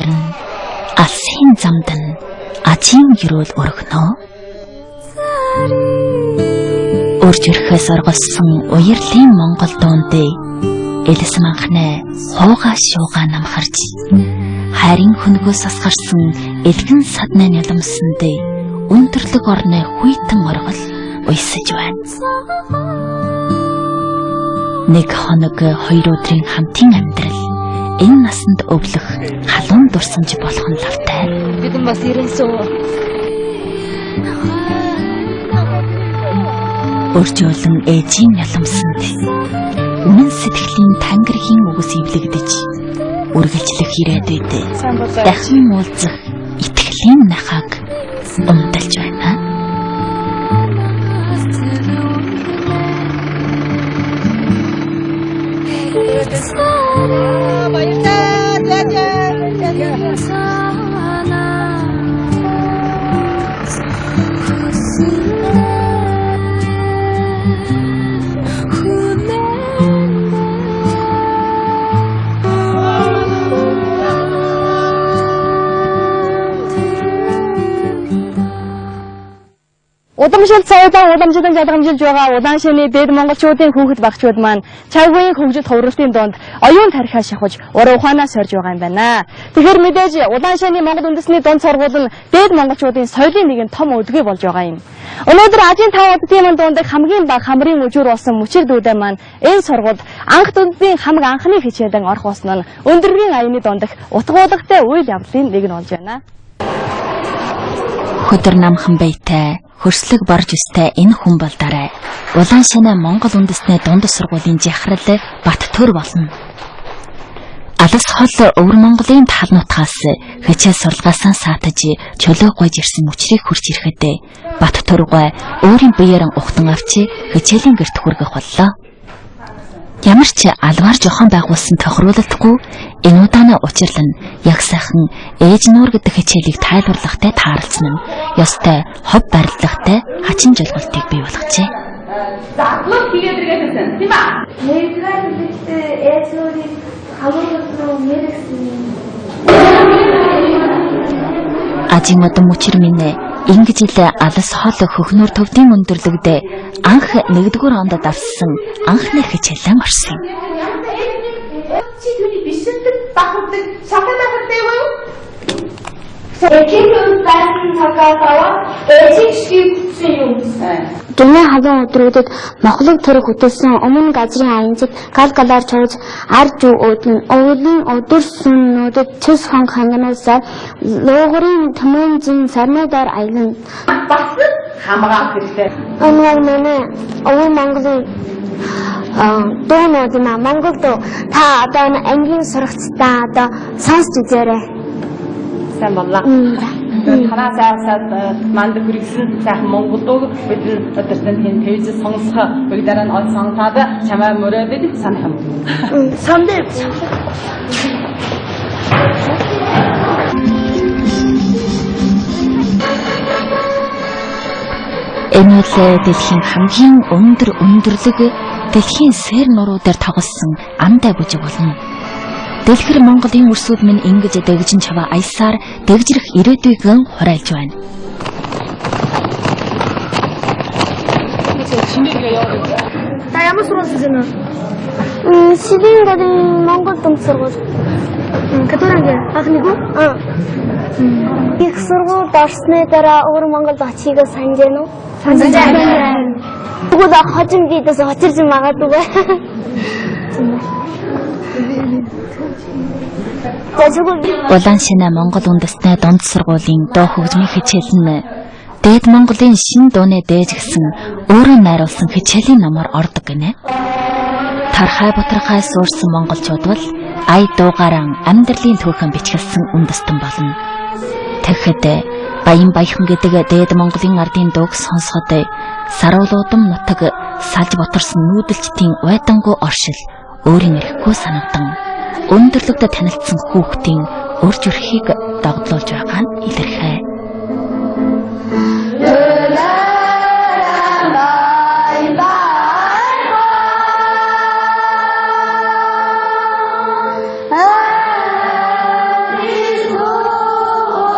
Алсын замд нь ажийн гэрүүл өргөнө. Урж өрхөөс оргосон уярлын Монгол дуундээ элс манхнаа хуугаа шуугаа намхарж харин хөнгөөс асгарсан элгэн саднаа нялмсандээ өндөрлөг орны хүйтэн оргол уйсаж байна. Нэг хоног 2 өдрийн хамтын амьдрал энэ насанд өвлөх халуун дурсамж болох нь лавтай. Бидэн бас ирэнсөө. Өржөөлөн ээжийн яламсанд үнэн сэтгэлийн тангирхийн үгс эвлэгдэж үргэлжлэх ирээдүйд дахин уулзах итгэлийн нахаг умдалж байна. Удамшил цаудаа уламжлан жадгамжилж байгаа улаан шиний дээд монголчуудын хүүхэд багчууд маань чагвын хөгжил хувралтын донд оюун тархиа шахаж уруу ухаанаа сорж байгаа юм байна. Тэгэхээр мэдээж улаан шиний монгол үндэсний дунд сургууль нь дээд монголчуудын соёлын нэгэн том өдгөө болж байгаа юм. Өнөөдөр Азийн 5 уддын дундад хамгийн бага хамрын мөчөр болсон мөчир дүүдээ маань энэ сургуульд анх дундын хамаг анхны хичээлэн орох болсон нь өндөргийн аяны дондох утгуулагтай үйл явдлын нэг нь болж байна. Хөдөр намхан байтай хөрслөг борж өстэй энэ хүн болдарай. Улаан шанаа Монгол үндэсний дунд сургуулийн жихрал бат төр болно. Алс хол өвөр Монголын тал нутгаас хичээл сурлагаасаа саатаж чөлөө гойж ирсэн мөчрийг хурж ирэхэд бат төргой өөрийн биеэрэн ухтан авчи хичээлийн гэрт хүргэх боллоо. Ямар ч алваар жохон байгуулсан тохируулалтгүй энэ удааны учирлан яг сайхан ээж нуур гэдэг хичээлийг тайлбарлахтай тааралцсан нь ёстой хов барилгатай хачин жолголтыг бий болгожээ. Задлах хийгээд ирсэн тийм ба? Нэгдүгээр хэлбэртэй ээж нуурыг хамаагүй руу мэрэгсэн. Ажийн модон мөчир минь ингэж ил алс хол хөхнөр төвдийн өндөрлөгд анх 1-р онд давсан анхны хичээлэн орсон. Чи түүний бишэлдэг бахардаг шахаад бахардаг юу? Эцэг байсан цагаас аваад эцэг шиг хүчсэн юм. Гинэ хавын өдрүүдэд мохлог төрөг хөтөлсөн өмнө газрын аянцад гал галаар чууж арж өөдөн өвлийн өдөр сүннүүдэд цэс хон хангануусаар луугарын төмөнзин сарнуудаар аялна. Бас хамгаалах хэрэгтэй. Манай өвөө Монголын дуунууд наа Монголд та одоо ангийн сурагчдаа одоо сонсч үзээрэй. Сайн боллоо. Танаа сайсаад манд хүргэсэн сайхан монголог бидний өдөртөнд хэн пэйж сонсох бүгд дараа нь ол сонсоод чамаа мөрөөдөд санах юм. Сандэ. Энэ л дэлхийн хамгийн өндөрлөг дэлхийн сэр нуруудаар тоглосон амдай бүжиг болно. Дэлгэр Монголын өрсүүд минь ингэж дэгжин чаваа аясаар дэгжрэх ирээдүйгэн хураалж байна. Та ямар сургууль хийсэн үү? Сидийн гадын Монгол дунд сургууль. Который анхныг үү? Их сургуульд орсны дараа өвөр Монголд очихыг санаж байна уу? Санаж байна. Тэгвэл хожим дийдээс очирч магадгүй. Улаан шанаа Монгол үндэсний дунд сургуулийн доо хөгжмийн хичээл нь дээд Монголын шин дууны дээж гисэн өөрөө найруулсан хичээлийн номоор ордог гинэ. Тархай бутархай суурсан монголчууд бол ая дуугаран амьдралын түүхэн бичгэлсэн үндэстэн болно. Тэгэхэд баян баяхан гэдэг дээд Монголын ардын дууг сонсоход саруулуудам нутаг салж бутарсан нүүдэлчдийн уйдангу оршил өөрийн эрэхгүй санагдан өндөрлөгдөд танилцсан хүүхдийн урж өрхийг дагдлуулж байгаа нь илэрхээ.